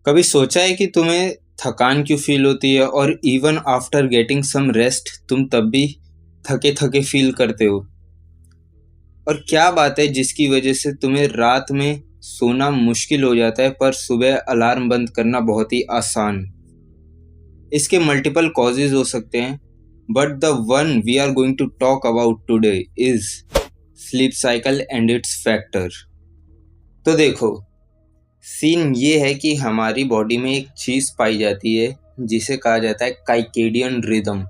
कभी सोचा है कि तुम्हें थकान क्यों फील होती है और even after getting some rest तुम तब भी थके थके फील करते हो? और क्या बात है जिसकी वजह से तुम्हें रात में सोना मुश्किल हो जाता है पर सुबह अलार्म बंद करना बहुत ही आसान? इसके मल्टीपल कॉजेज हो सकते हैं, but the one we are going to talk about today is sleep cycle and its factor. तो देखो, सीन ये है कि हमारी बॉडी में एक चीज़ पाई जाती है जिसे कहा जाता है circadian rhythm.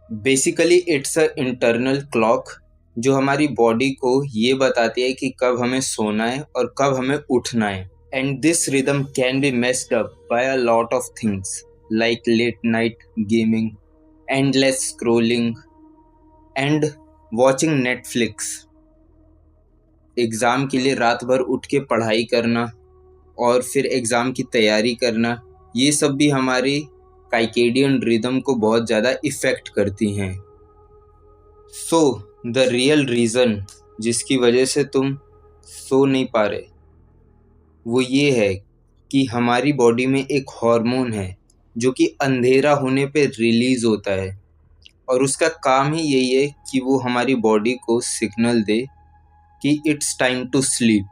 Basically it's a internal clock जो हमारी बॉडी को ये बताती है कि कब हमें सोना है और कब हमें उठना है। And this rhythm can be messed up by a lot of things like late night gaming, endless scrolling and watching Netflix, exam के लिए रात भर उठ के पढ़ाई करना और फिर एग्ज़ाम की तैयारी करना, ये सब भी हमारी काइकेडियन रिदम को बहुत ज़्यादा इफ़ेक्ट करती हैं। सो द रियल रीज़न जिसकी वजह से तुम सो नहीं पा रहे वो ये है कि हमारी बॉडी में एक हार्मोन है जो कि अंधेरा होने पे रिलीज़ होता है और उसका काम ही यही है कि वो हमारी बॉडी को सिग्नल दे कि इट्स टाइम टू स्लीप।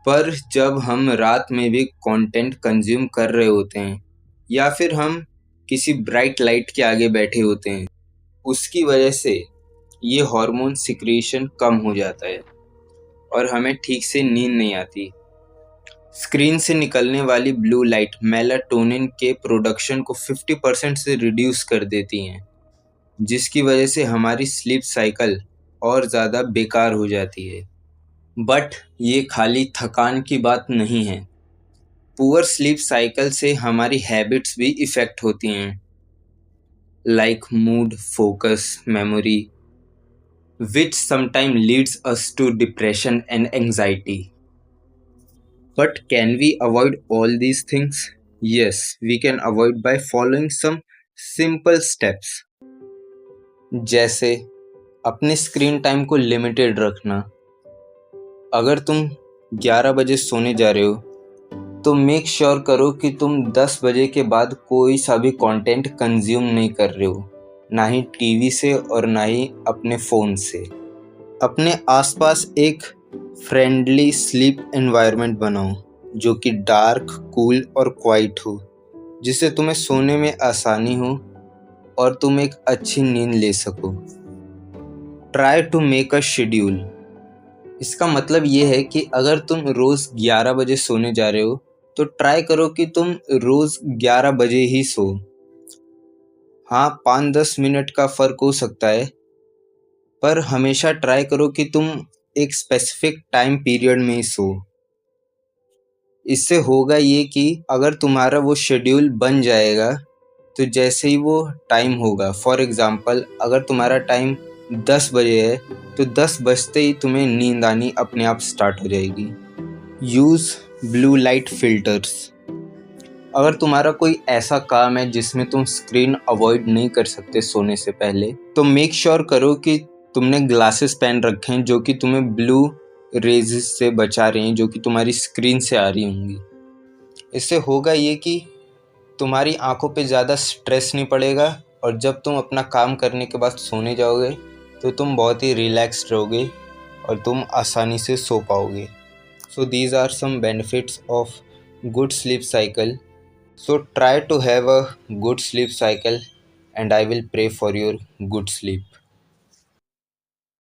पर जब हम रात में भी कंटेंट कंज्यूम कर रहे होते हैं या फिर हम किसी ब्राइट लाइट के आगे बैठे होते हैं, उसकी वजह से ये हार्मोन सिक्रीशन कम हो जाता है और हमें ठीक से नींद नहीं आती। स्क्रीन से निकलने वाली ब्लू लाइट मेलाटोनिन के प्रोडक्शन को 50% से रिड्यूस कर देती हैं, जिसकी वजह से हमारी स्लीप साइकिल और ज़्यादा बेकार हो जाती है। बट ये खाली थकान की बात नहीं है। पुअर स्लीप साइकिल से हमारी हैबिट्स भी इफ़ेक्ट होती हैं, like mood, focus, memory, which sometimes leads us to depression and anxiety. But can we avoid all these things? Yes, we can avoid by following some simple steps. जैसे अपने screen time को limited रखना। अगर तुम 11 बजे सोने जा रहे हो तो मेक श्योर करो कि तुम 10 बजे के बाद कोई सा भी कंटेंट कंज्यूम नहीं कर रहे हो, ना ही टीवी से और ना ही अपने फ़ोन से। अपने आसपास एक फ्रेंडली स्लीप एनवायरनमेंट बनाओ जो कि डार्क, कूल और क्वाइट हो, जिससे तुम्हें सोने में आसानी हो और तुम एक अच्छी नींद ले सको। Try to make a schedule. इसका मतलब ये है कि अगर तुम रोज़ 11 बजे सोने जा रहे हो तो ट्राई करो कि तुम रोज़ 11 बजे ही सो। हाँ, 5-10 मिनट का फ़र्क हो सकता है, पर हमेशा ट्राई करो कि तुम एक स्पेसिफिक टाइम पीरियड में ही सो। इससे होगा ये कि अगर तुम्हारा वो शेड्यूल बन जाएगा तो जैसे ही वो टाइम होगा, फॉर एग्ज़ाम्पल अगर तुम्हारा टाइम 10 बजे है तो 10 बजते ही तुम्हें नींद आनी अपने आप स्टार्ट हो जाएगी। Use blue light filters. अगर तुम्हारा कोई ऐसा काम है जिसमें तुम स्क्रीन अवॉइड नहीं कर सकते सोने से पहले, तो मेक श्योर करो कि तुमने ग्लासेस पहन रखे हैं जो कि तुम्हें ब्लू रेज से बचा रहे हैं जो कि तुम्हारी स्क्रीन से आ रही होंगी। इससे होगा ये कि तुम्हारी आंखों पे ज़्यादा स्ट्रेस नहीं पड़ेगा और जब तुम अपना काम करने के बाद सोने जाओगे तो तुम बहुत ही रिलैक्स्ड रहोगे और तुम आसानी से सो पाओगे। So these are some benefits of good sleep cycle. So try to have a good sleep cycle and I will pray for your good sleep.